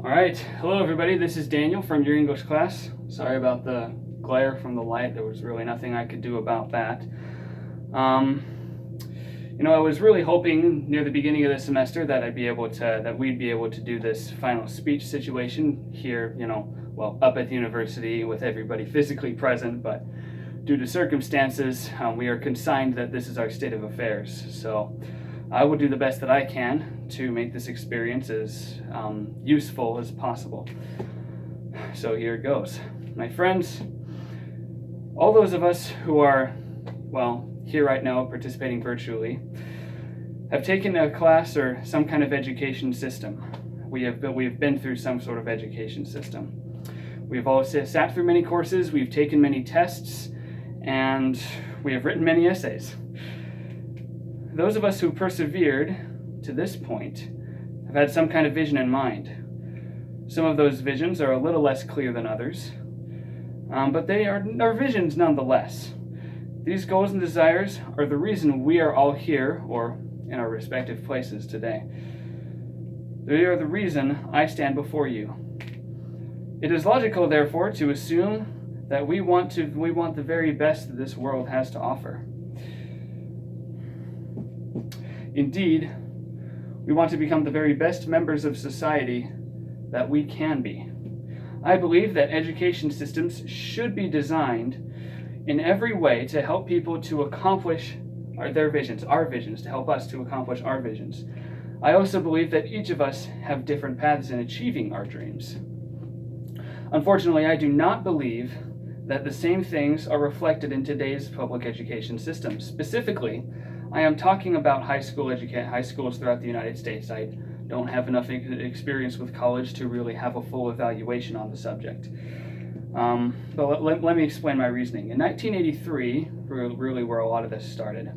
All right, hello everybody. This is Daniel from your English class. Sorry about the glare from the light. There was really nothing I could do about that. I was really hoping near the beginning of the semester that we'd be able to do this final speech situation here, up at the university with everybody physically present, but due to circumstances, we are consigned that this is our state of affairs. So I will do the best that I can to make this experience as useful as possible. So here it goes. My friends, all those of us who are, here right now participating virtually, have taken a class or some kind of education system. We have been through some sort of education system. We've all sat through many courses, we've taken many tests, and we have written many essays. Those of us who persevered to this point have had some kind of vision in mind. Some of those visions are a little less clear than others, but they are visions nonetheless. These goals and desires are the reason we are all here or in our respective places today. They are the reason I stand before you. It is logical, therefore, to assume that we want the very best that this world has to offer. Indeed, we want to become the very best members of society that we can be. I believe that education systems should be designed in every way to help people to accomplish their visions, our visions, to help us to accomplish our visions. I also believe that each of us have different paths in achieving our dreams. Unfortunately, I do not believe that the same things are reflected in today's public education system. Specifically, I am talking about high schools throughout the United States. I don't have enough experience with college to really have a full evaluation on the subject. But let me explain my reasoning. In 1983, really where a lot of this started,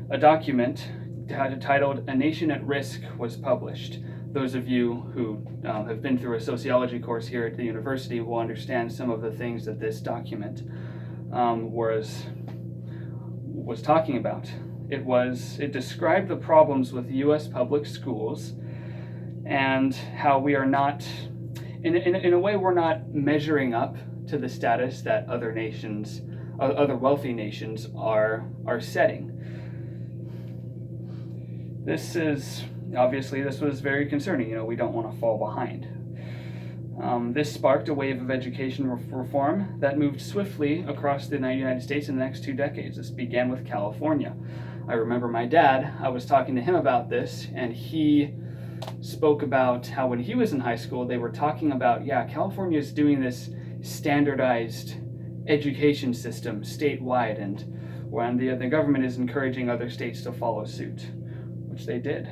a document titled "A Nation at Risk" was published. Those of you who have been through a sociology course here at the university will understand some of the things that this document was talking about. It described the problems with U.S. public schools and how we are not, in a way, we're not measuring up to the status that other wealthy nations are setting. This was very concerning. We don't want to fall behind. This sparked a wave of education reform that moved swiftly across the United States in the next 2 decades. This began with California. I remember my dad, I was talking to him about this, and he spoke about how when he was in high school, they were talking about, California is doing this standardized education system statewide, and when the government is encouraging other states to follow suit, which they did.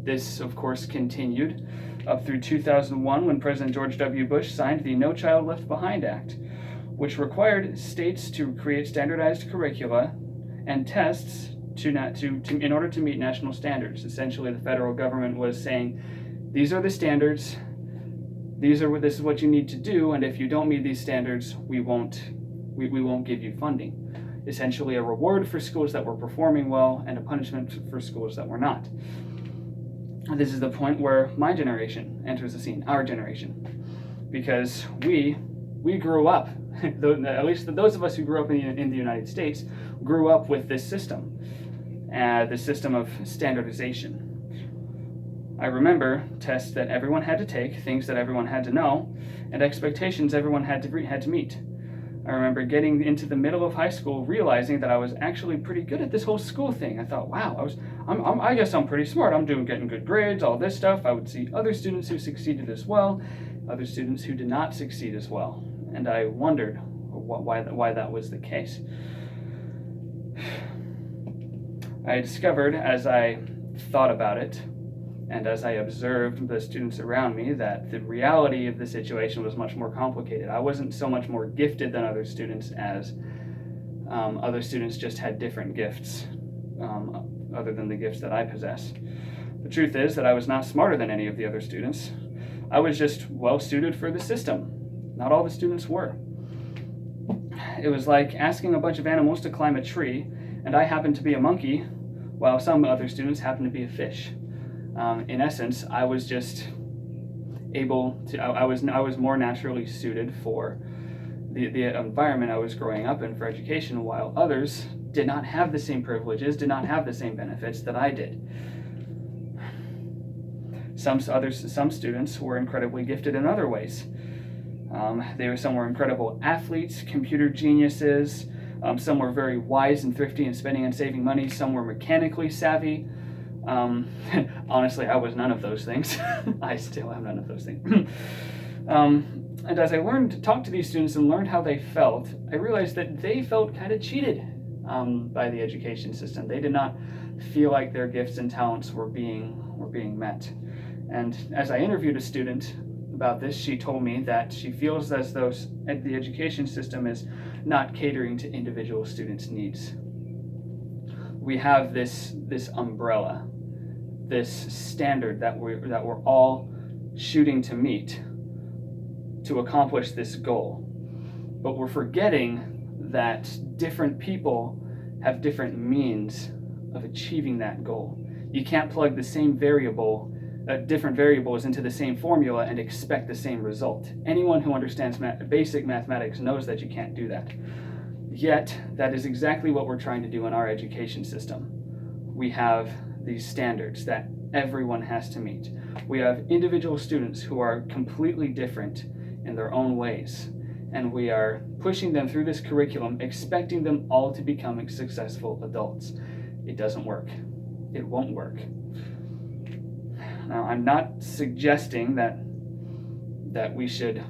This, of course, continued up through 2001 when President George W. Bush signed the No Child Left Behind Act, which required states to create standardized curricula and tests in order to meet national standards. Essentially, the federal government was saying, these are the standards, this is what you need to do, and if you don't meet these standards, we won't give you funding. Essentially, a reward for schools that were performing well and a punishment for schools that were not. This is the point where my generation enters the scene, our generation, because we grew up, at least those of us who grew up in the United States, grew up with this system, the system of standardization. I remember tests that everyone had to take, things that everyone had to know, and expectations everyone had to meet. I remember getting into the middle of high school, realizing that I was actually pretty good at this whole school thing. I thought, wow, I guess I'm pretty smart. I'm getting good grades, all this stuff. I would see other students who succeeded as well, other students who did not succeed as well, and I wondered why that was the case. I discovered as I thought about it, and as I observed the students around me, that the reality of the situation was much more complicated. I wasn't so much more gifted than other students as other students just had different gifts other than the gifts that I possess. The truth is that I was not smarter than any of the other students. I was just well suited for the system. Not all the students were. It was like asking a bunch of animals to climb a tree, and I happened to be a monkey, while some other students happened to be a fish. In essence, I was just able to. I was more naturally suited for the environment I was growing up in for education, while others did not have the same privileges, did not have the same benefits that I did. Some students were incredibly gifted in other ways. Some were incredible athletes, computer geniuses. Some were very wise and thrifty in spending and saving money. Some were mechanically savvy. Honestly, I was none of those things. I still am none of those things. And as I learned to talk to these students and learned how they felt, I realized that they felt kind of cheated by the education system. They did not feel like their gifts and talents were being met. And as I interviewed a student about this, she told me that she feels as though the education system is not catering to individual students' needs. We have this umbrella, this standard that we're all shooting to meet to accomplish this goal. But we're forgetting that different people have different means of achieving that goal. You can't plug the same different variables into the same formula and expect the same result. Anyone who understands basic mathematics knows that you can't do that. Yet, that is exactly what we're trying to do in our education system. We have these standards that everyone has to meet. We have individual students who are completely different in their own ways, and we are pushing them through this curriculum, expecting them all to become successful adults. It doesn't work. It won't work. Now, I'm not suggesting that we should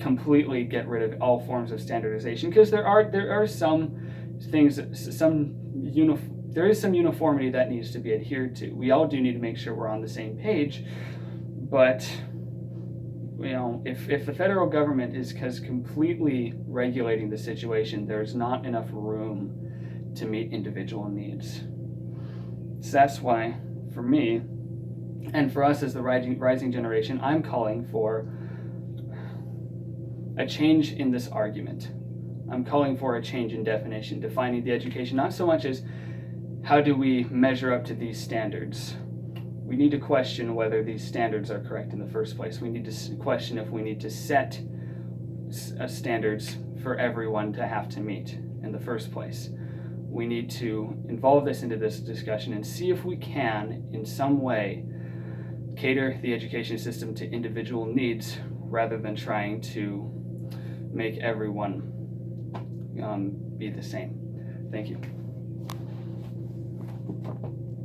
completely get rid of all forms of standardization, because there are some things, there is some uniformity that needs to be adhered to. We all do need to make sure we're on the same page, but if the federal government is completely regulating the situation, there's not enough room to meet individual needs. So that's why, for me, and for us as the rising generation, I'm calling for a change in this argument. I'm calling for a change in definition, defining the education not so much as how do we measure up to these standards. We need to question whether these standards are correct in the first place. We need to question if we need to set standards for everyone to have to meet in the first place. We need to involve this into this discussion and see if we can, in some way, cater the education system to individual needs rather than trying to make everyone be the same. Thank you.